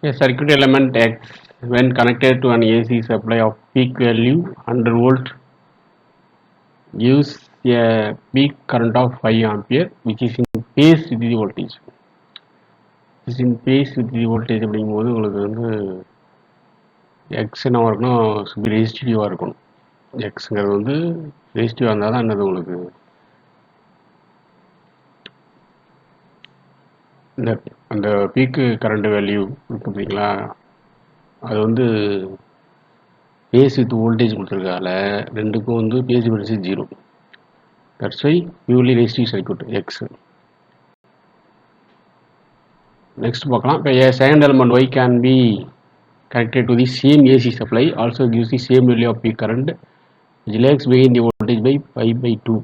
A circuit element X, when connected to an AC supply of peak value 100 volt, gives a peak current of 5 ampere, which is in phase with the voltage. Is in phase with the voltage அப்படிங்கும்போது உங்களுக்கு வந்து X என்ன இருக்கணும், ரெசிஸ்டிவாக இருக்கணும். எக்ஸுங்கிறது வந்து ரெசிஸ்டிவாக இருந்தால் தான் என்னது உங்களுக்கு இந்த அந்த பீக்கு கரண்ட் வேல்யூ இருக்கு பார்த்தீங்களா, அது வந்து பேஸ் வித் வோல்டேஜ் கொடுத்துருக்கால ரெண்டுக்கும் வந்து phase difference 0. That's why purely resistive circuit X. Next பார்க்கலாம். இப்போ a second element Y can be connected to the same AC supply also gives the same value of peak current which lags behind the voltage by 5/2.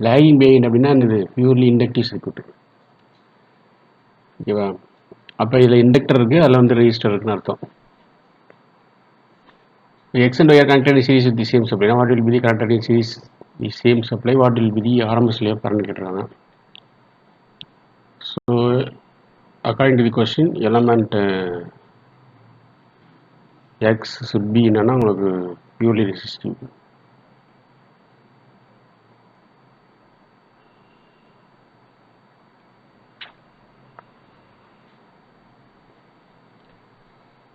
lagging behind அப்படின்னா என்னது, purely inductive circuit. ஓகேவா? அப்போ இதில் inductor இருக்குது, அதில் வந்து register இருக்குன்னு அர்த்தம். X and Y are connected in series with the same supply. Now what will be the connected in series the same supply? What will be the RMS value of current கேட்டிருக்காங்க. So according to the question, element X should be என்னன்னா உங்களுக்கு purely resistive.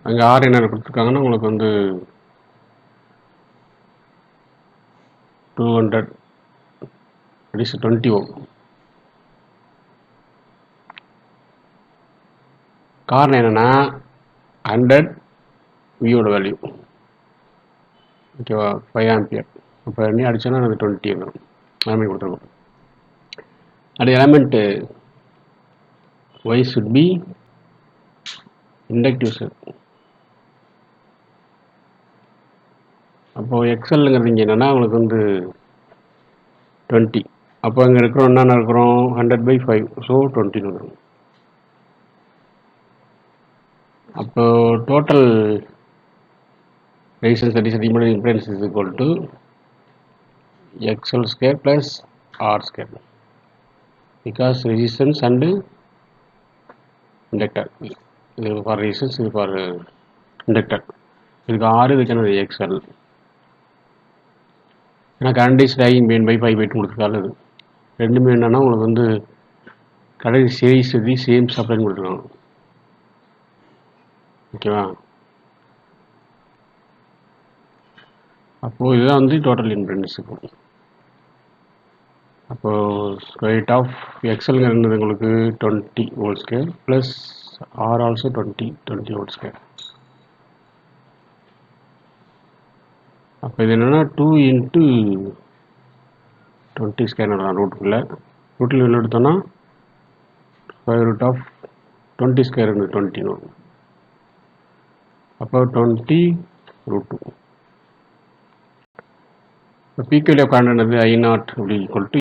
அங்கே R என்ன கொடுத்துருக்காங்கன்னா உங்களுக்கு வந்து 200 20 ஓம். காரணம் என்னென்னா 100 வியோட வேல்யூ, ஓகேவா, 5 ஆம்பியர். இப்போ என்ன அடிச்சோன்னா அது 20 வந்துடும். எல்லாமே கொடுத்துருக்கோம். அது element why should be inductive sir. அப்போது எக்ஸ்எல்லுங்கிறது இங்கே என்னென்னா உங்களுக்கு வந்து 20. அப்போ இங்கே இருக்கிறோம் என்னென்ன இருக்கிறோம் 100/5, ஸோ 20 வந்துடும். அப்போ total resistance, that is the impedance impedance is equal to XL square plus R square, because resistance and inductor, இது for resistance, இது for inductor, இதுக்கு R, இதுக்கு என்னது XL. ஏன்னா current is lagging behind by 5/2 கொடுத்துருக்காங்க. இது ரெண்டுமே என்னன்னா உங்களுக்கு வந்து கடைசி சீரிஸ் தி சேம் சப்ளைன்னு கொடுத்துருக்காங்க. ஓகேவா? அப்போது இதுதான் வந்து டோட்டல் இம்பிடன்ஸ் இருக்கும். அப்போது ரேட் ஆஃப் எக்ஸல்ங்கிறது உங்களுக்கு 20 volt square plus are also 20 volt square. அப்போ இது என்னென்னா 2 × 20 ஸ்கொயர் நடலாம் ரூட்டில் வெளில எடுத்தோன்னா √20 ஸ்கொயர் 20 வரும். அப்போ 20√2. பீக் வேல்யூ ஆஃப் கரண்ட் என்னது I0 அப்படி ஈக்குவல் டு